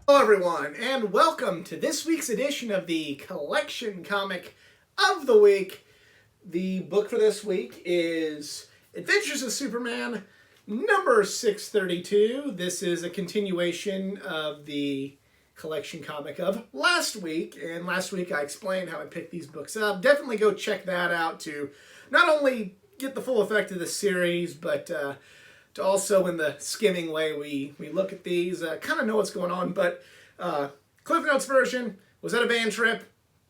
Hello everyone, and welcome to this week's edition of the Collection Comic of the Week. The book for this week is Adventures of Superman, number 632. This is a continuation of the collection comic of last week, and last week I explained how I picked these books up. Definitely go check that out to not only get the full effect of the series, but to also, in the skimming way we look at these, kind of know what's going on. But Cliff Notes version was at a band trip,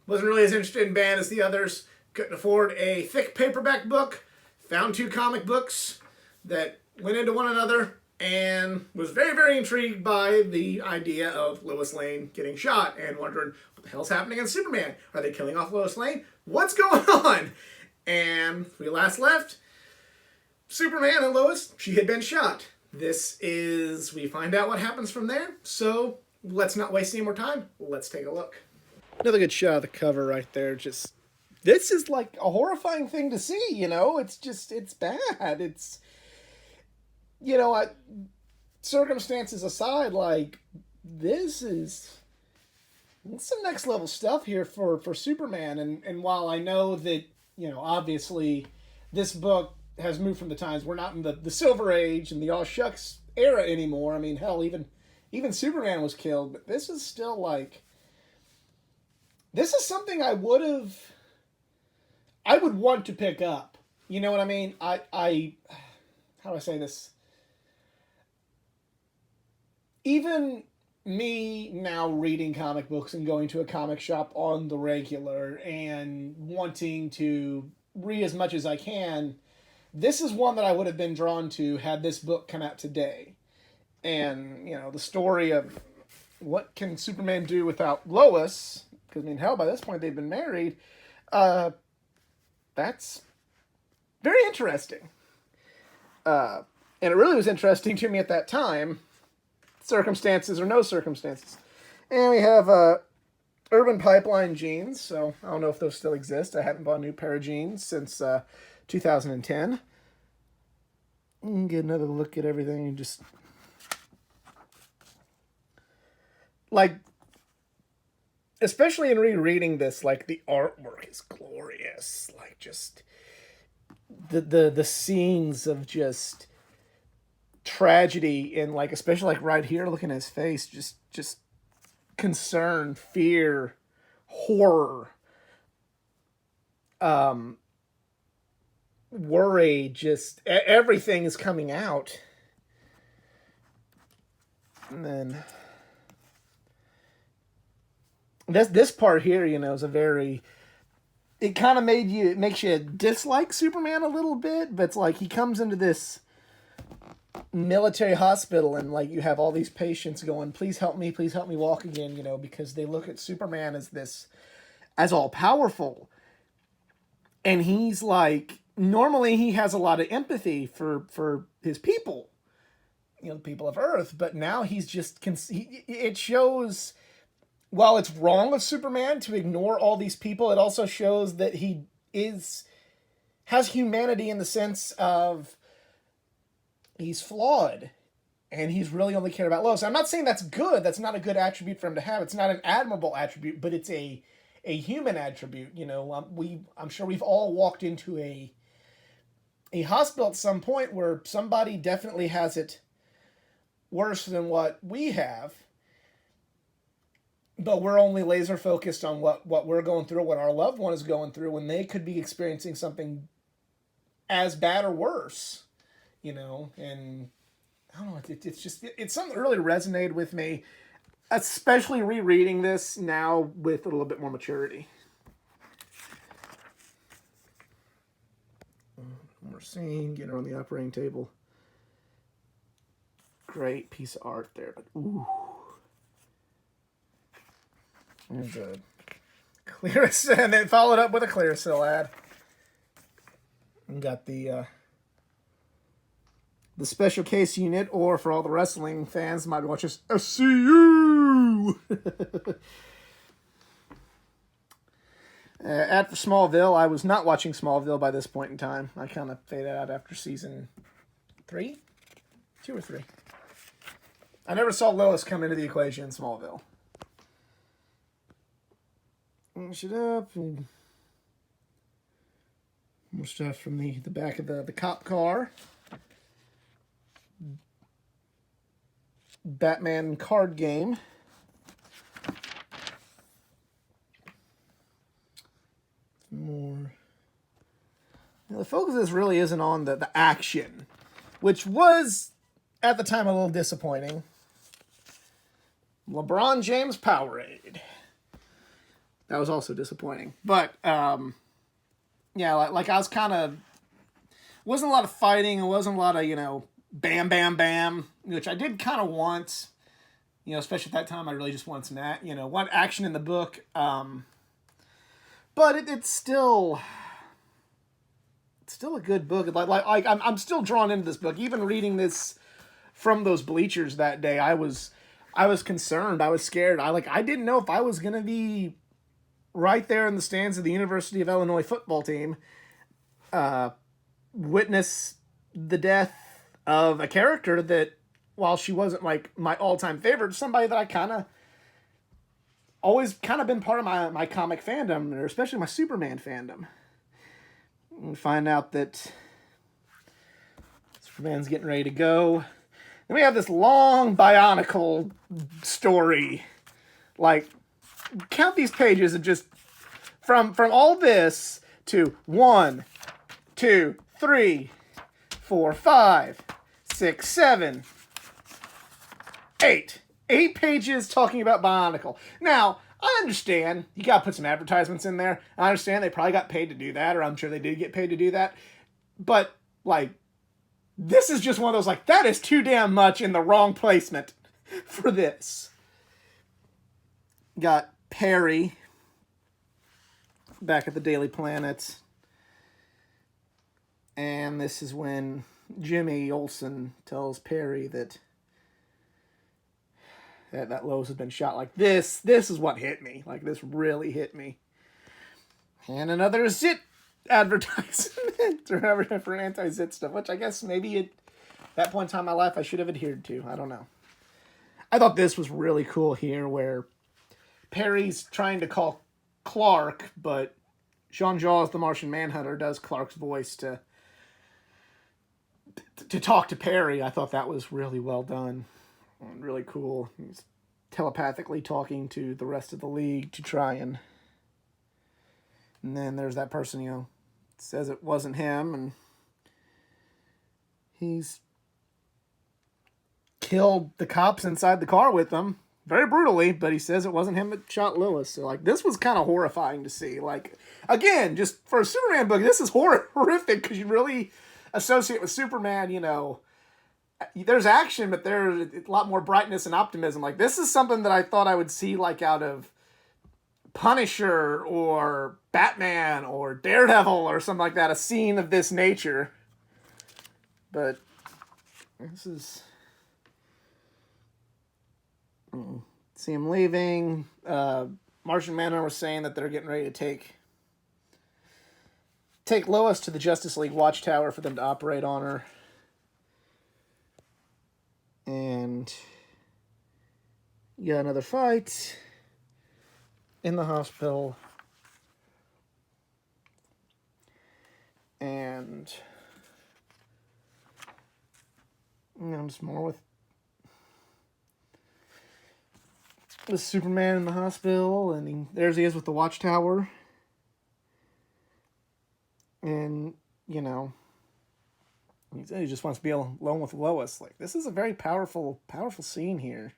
wasn't really as interested in band as the others, couldn't afford a thick paperback book, found two comic books that went into one another, and was very, very intrigued by the idea of Lois Lane getting shot and wondering what the hell's happening in Superman. Are they killing off Lois Lane? What's going on? And we last left Superman and Lois, she had been shot. We find out what happens from there, so let's not waste any more time. Let's take a look. Another good shot of the cover right there. This is like a horrifying thing to see, it's bad. Circumstances aside, this is some next level stuff here for Superman. And while I know that, obviously this book has moved from the times. We're not in the Silver Age and the all shucks era anymore. I mean, hell, even Superman was killed, but this is still this is something I would want to pick up. You know what I mean? How do I say this? Even me now reading comic books and going to a comic shop on the regular and wanting to read as much as I can, this is one that I would have been drawn to had this book come out today. And, the story of what can Superman do without Lois, because, hell, by this point they've been married, that's very interesting. And it really was interesting to me at that time, circumstances or no circumstances. And we have Urban Pipeline jeans, so I don't know if those still exist. I haven't bought a new pair of jeans since 2010. Get another look at everything and just especially in rereading this, the artwork is glorious. Just the scenes of just tragedy and especially right here, looking at his face, just concern, fear, horror, worry, just everything is coming out. And then this part here, is a very, it kind of makes you dislike Superman a little bit, but it's he comes into this military hospital and you have all these patients going, please help me walk again, because they look at Superman as all powerful. And he's normally he has a lot of empathy for his people, the people of Earth, but now he's just, it shows, while it's wrong of Superman to ignore all these people, it also shows that he has humanity in the sense of he's flawed and he's really only cared about Lois. I'm not saying that's good. That's not a good attribute for him to have. It's not an admirable attribute, but it's a human attribute. I'm sure we've all walked into a hospital at some point where somebody definitely has it worse than what we have, but we're only laser focused on what we're going through, what our loved one is going through, when they could be experiencing something as bad or worse, and I don't know, it's something that really resonated with me, especially rereading this now with a little bit more maturity. More scene, getting her on the operating table. Great piece of art there, but ooh. There's a Clearasil, and then followed up with a Clearasil ad. And got the special case unit, or for all the wrestling fans might watch this, SCU! Ad for Smallville. I was not watching Smallville by this point in time. I kind of faded out after season 3? 2 or 3? I never saw Lois come into the equation in Smallville. Finish it up and more stuff from the back of the cop car. Batman card game. More. Now, the focus of this really isn't on the action, which was at the time a little disappointing. LeBron James Powerade. That was also disappointing. But, yeah, like I was kind of... wasn't a lot of fighting. It wasn't a lot of, bam, bam, bam, which I did kind of want. Especially at that time, I really just wanted some, want action in the book. But it's still... it's still a good book. Like I'm still drawn into this book. Even reading this from those bleachers that day, I was concerned. I was scared. I didn't know if I was gonna be right there in the stands of the University of Illinois football team, witness the death of a character that, while she wasn't like my all-time favorite, somebody that I always been part of my comic fandom, or especially my Superman fandom. And find out that Superman's getting ready to go. Then we have this long Bionicle story. Like, count these pages of just from all this to 1, 2, 3, 4, 5, 6, 7, 8. 8 pages talking about Bionicle. Now, I understand you gotta put some advertisements in there. I understand they probably got paid to do that, or I'm sure they did get paid to do that. But, this is just one of those, that is too damn much in the wrong placement for this. Got Perry back at the Daily Planet. And this is when Jimmy Olsen tells Perry that Lois has been shot. This is what hit me. This really hit me. And another Zit advertisement for anti-Zit stuff, which I guess maybe at that point in time in my life I should have adhered to. I don't know. I thought this was really cool here, where Perry's trying to call Clark, but Sean Jaws, the Martian Manhunter, does Clark's voice to talk to Perry. I thought that was really well done. Really cool. He's telepathically talking to the rest of the League to try and then there's that person, says it wasn't him, and he's killed the cops inside the car with them very brutally, but he says it wasn't him that shot Lois. So, this was kind of horrifying to see. Again, just for a Superman book, this is horrific, because you really associate with Superman, there's action, but there's a lot more brightness and optimism. This is something that I thought I would see, out of Punisher or Batman or Daredevil or something like that, a scene of this nature. But this is... see him leaving. Martian Manhunter was saying that they're getting ready to take Lois to the Justice League Watchtower for them to operate on her. And you got another fight in the hospital. And just more with Superman in the hospital, and there he is with the Watchtower. And, he just wants to be alone with Lois. This is a very powerful scene here.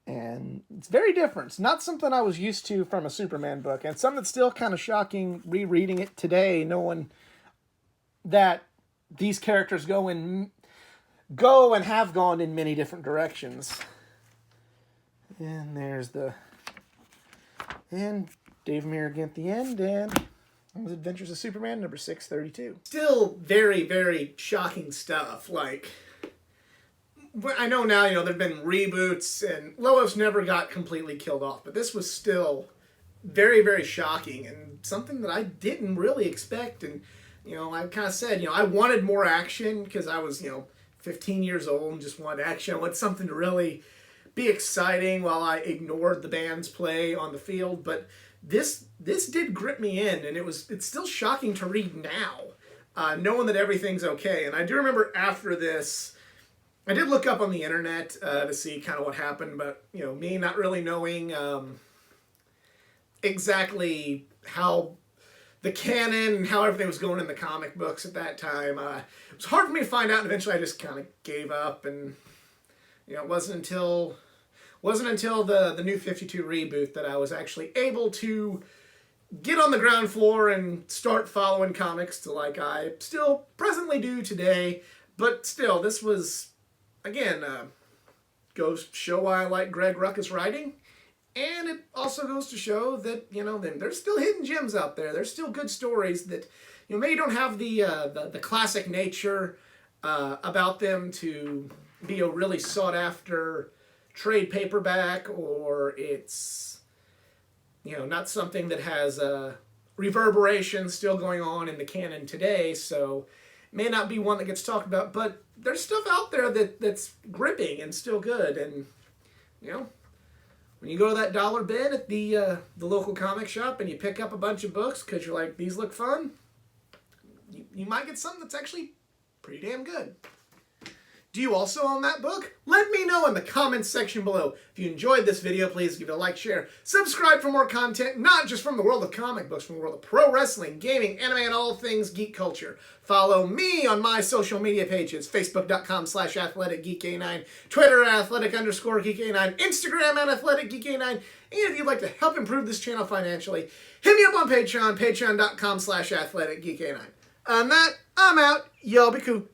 And it's very different. It's not something I was used to from a Superman book. And something that's still kind of shocking rereading it today, knowing that these characters go and have gone in many different directions. And there's and Dave Merrigan at the end, and that was Adventures of Superman number 632. Still very, very shocking stuff. I know now, there have been reboots, and Lois never got completely killed off, but this was still very, very shocking, and something that I didn't really expect. And, I kind of said, I wanted more action, because I was, 15 years old and just wanted action. I wanted something to really be exciting while I ignored the band's play on the field. But this did grip me in, and it's still shocking to read now, knowing that everything's okay. And I do remember after this, I did look up on the internet to see kind of what happened, but me not really knowing exactly how the canon and how everything was going in the comic books at that time. It was hard for me to find out, and eventually I just kind of gave up. And it wasn't until the New 52 reboot that I was actually able to get on the ground floor and start following comics to like I still presently do today. But still, this was, again, goes to show why I like Greg Rucka's writing. And it also goes to show that, there's still hidden gems out there. There's still good stories that, maybe don't have the classic nature about them to be a really sought after trade paperback, or it's, not something that has reverberation still going on in the canon today. So it may not be one that gets talked about, but there's stuff out there that's gripping and still good. And, when you go to that dollar bin at the local comic shop and you pick up a bunch of books because you're like, these look fun, you might get something that's actually pretty damn good. Do you also own that book? Let me know in the comments section below. If you enjoyed this video, please give it a like, share, subscribe for more content, not just from the world of comic books, from the world of pro wrestling, gaming, anime, and all things geek culture. Follow me on my social media pages, facebook.com/athleticgeekA9, Twitter @athletic_geekA9, Instagram @athleticgeekA9, and if you'd like to help improve this channel financially, hit me up on Patreon, patreon.com/athleticgeekA9. On that, I'm out. Y'all be cool.